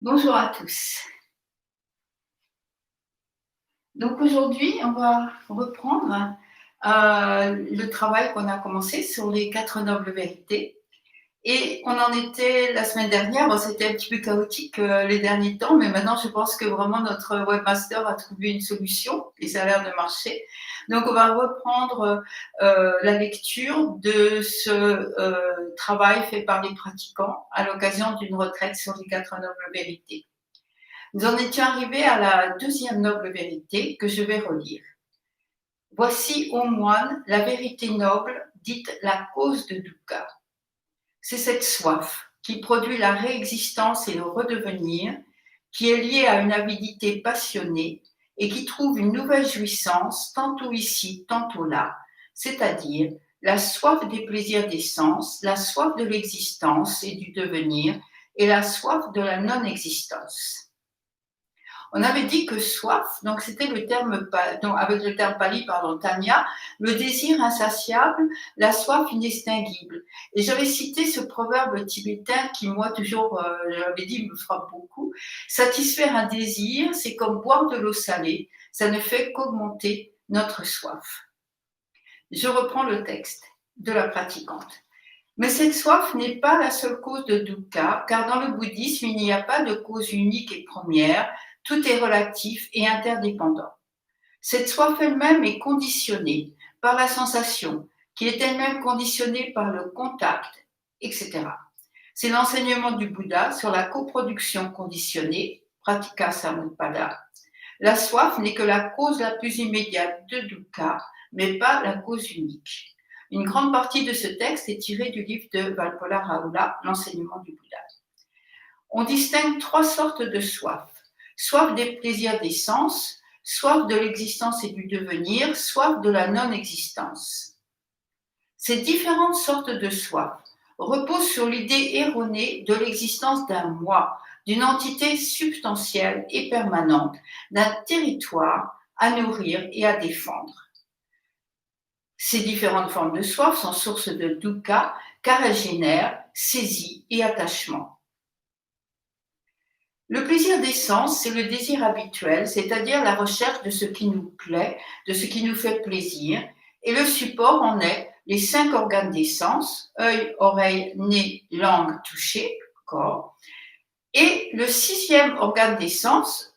Bonjour à tous. Donc aujourd'hui, on va reprendre le travail qu'on a commencé sur les quatre nobles vérités. Et on en était la semaine dernière, bon, c'était un petit peu chaotique les derniers temps, mais maintenant je pense que vraiment notre webmaster a trouvé une solution et ça a l'air de marcher. Donc on va reprendre la lecture de ce travail fait par les pratiquants à l'occasion d'une retraite sur les quatre nobles vérités. Nous en étions arrivés à la deuxième noble vérité que je vais relire. Voici, ô moine, la vérité noble, dite la cause de dukkha. C'est cette soif qui produit la réexistence et le redevenir, qui est liée à une avidité passionnée et qui trouve une nouvelle jouissance tantôt ici, tantôt là, c'est-à-dire la soif des plaisirs des sens, la soif de l'existence et du devenir, et la soif de la non-existence. On avait dit que soif, donc c'était le terme, donc avec le terme pali, pardon, tanya, le désir insatiable, la soif inextinguible. Et j'avais cité ce proverbe tibétain qui, moi, toujours, j'avais dit, me frappe beaucoup. Satisfaire un désir, c'est comme boire de l'eau salée, ça ne fait qu'augmenter notre soif. Je reprends le texte de la pratiquante. Mais cette soif n'est pas la seule cause de dukkha, car dans le bouddhisme, il n'y a pas de cause unique et première, tout est relatif et interdépendant. Cette soif elle-même est conditionnée par la sensation, qui est elle-même conditionnée par le contact, etc. C'est l'enseignement du Bouddha sur la coproduction conditionnée, pratika samutpada. La soif n'est que la cause la plus immédiate de dukkha, mais pas la cause unique. Une grande partie de ce texte est tirée du livre de Valpola Rahula, l'enseignement du Bouddha. On distingue trois sortes de soif. Soif des plaisirs des sens, soif de l'existence et du devenir, soif de la non-existence. Ces différentes sortes de soif reposent sur l'idée erronée de l'existence d'un moi, d'une entité substantielle et permanente, d'un territoire à nourrir et à défendre. Ces différentes formes de soif sont source de dukkha car elles génèrent saisie et attachement. Le plaisir des sens, c'est le désir habituel, c'est-à-dire la recherche de ce qui nous plaît, de ce qui nous fait plaisir, et le support en est les 5 organes des sens, œil, oreille, nez, langue, toucher, corps, et le 6e organe des sens,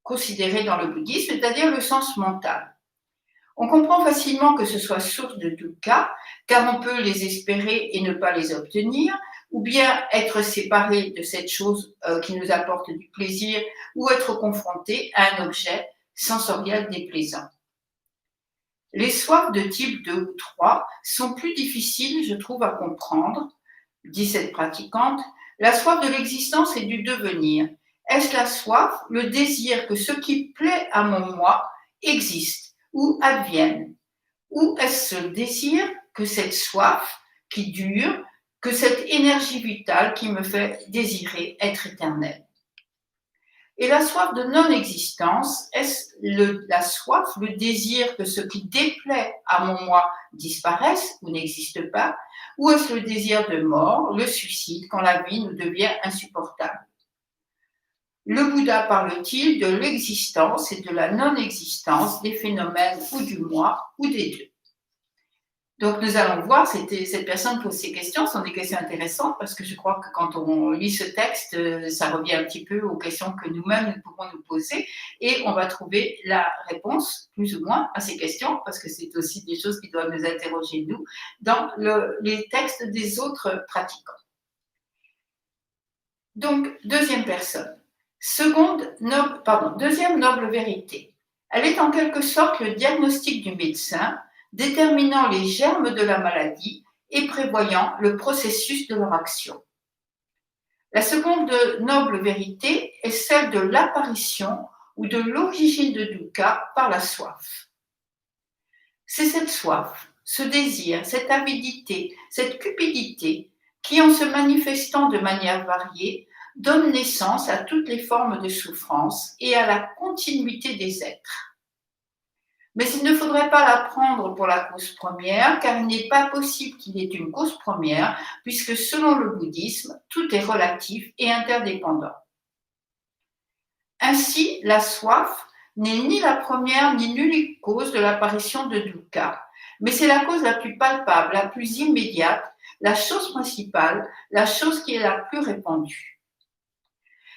considéré dans le bouddhisme, c'est-à-dire le sens mental. On comprend facilement que ce soit source de dukkha, car on peut les espérer et ne pas les obtenir, ou bien être séparé de cette chose qui nous apporte du plaisir, ou être confronté à un objet sensoriel déplaisant. Les soifs de type 2 ou 3 sont plus difficiles, je trouve, à comprendre, dit cette pratiquante. La soif de l'existence et du devenir. Est-ce la soif, le désir que ce qui plaît à mon moi existe ou advienne? Ou est-ce ce désir que cette soif qui dure, que cette énergie vitale qui me fait désirer être éternelle? Et la soif de non-existence, est-ce la soif, le désir que ce qui déplaît à mon moi disparaisse ou n'existe pas? Ou est-ce le désir de mort, le suicide, quand la vie nous devient insupportable? Le Bouddha parle-t-il de l'existence et de la non-existence des phénomènes ou du moi ou des deux? Donc nous allons voir, cette personne pose ces questions, ce sont des questions intéressantes parce que je crois que quand on lit ce texte, ça revient un petit peu aux questions que nous-mêmes nous pouvons nous poser et on va trouver la réponse plus ou moins à ces questions parce que c'est aussi des choses qui doivent nous interroger nous dans les textes des autres pratiquants. Donc, deuxième personne. Deuxième noble vérité. Elle est en quelque sorte le diagnostic du médecin, déterminant les germes de la maladie et prévoyant le processus de leur action. La seconde noble vérité est celle de l'apparition ou de l'origine de dukkha par la soif. C'est cette soif, ce désir, cette avidité, cette cupidité qui, en se manifestant de manière variée, donne naissance à toutes les formes de souffrance et à la continuité des êtres. Mais il ne faudrait pas la prendre pour la cause première, car il n'est pas possible qu'il y ait une cause première, puisque selon le bouddhisme, tout est relatif et interdépendant. Ainsi, la soif n'est ni la première ni l'unique cause de l'apparition de dukkha, mais c'est la cause la plus palpable, la plus immédiate, la chose principale, la chose qui est la plus répandue.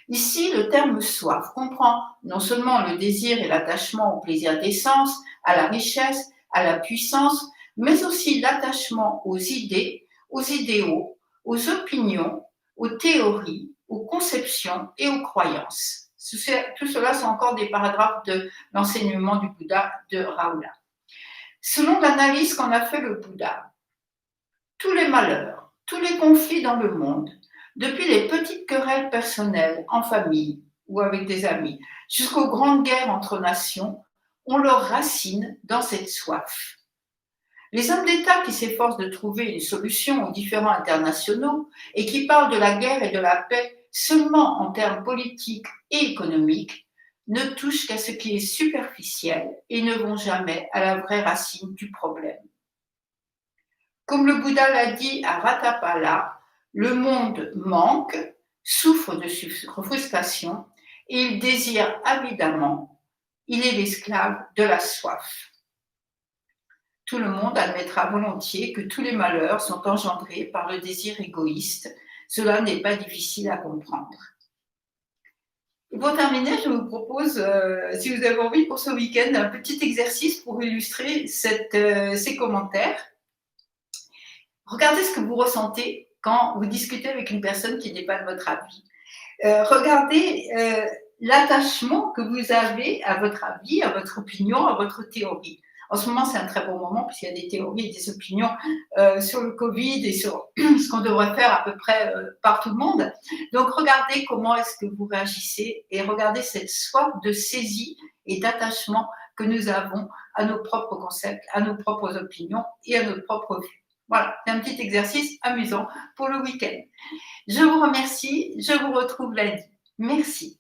Ici, le terme soif comprend non seulement le désir et l'attachement au plaisir des sens, à la richesse, à la puissance, mais aussi l'attachement aux idées, aux idéaux, aux opinions, aux théories, aux conceptions et aux croyances. Tout cela sont encore des paragraphes de l'enseignement du Bouddha de Raoula. Selon l'analyse qu'en a fait le Bouddha, tous les malheurs, tous les conflits dans le monde, depuis les petites querelles personnelles en famille ou avec des amis, jusqu'aux grandes guerres entre nations, ont leurs racines dans cette soif. Les hommes d'État qui s'efforcent de trouver une solution aux différends internationaux et qui parlent de la guerre et de la paix seulement en termes politiques et économiques ne touchent qu'à ce qui est superficiel et ne vont jamais à la vraie racine du problème. Comme le Bouddha l'a dit à Ratapala, le monde manque, souffre de frustration et il désire avidement. Il est l'esclave de la soif. Tout le monde admettra volontiers que tous les malheurs sont engendrés par le désir égoïste. Cela n'est pas difficile à comprendre. Et pour terminer, je vous propose, si vous avez envie pour ce week-end, un petit exercice pour illustrer ces commentaires. Regardez ce que vous ressentez quand vous discutez avec une personne qui n'est pas de votre avis. Regardez l'attachement que vous avez à votre avis, à votre opinion, à votre théorie. En ce moment, c'est un très bon moment puisqu'il y a des théories et des opinions sur le Covid et sur ce qu'on devrait faire à peu près par tout le monde. Donc, regardez comment est-ce que vous réagissez et regardez cette soif de saisie et d'attachement que nous avons à nos propres concepts, à nos propres opinions et à notre propre vue. Voilà, c'est un petit exercice amusant pour le week-end. Je vous remercie, je vous retrouve lundi. Merci.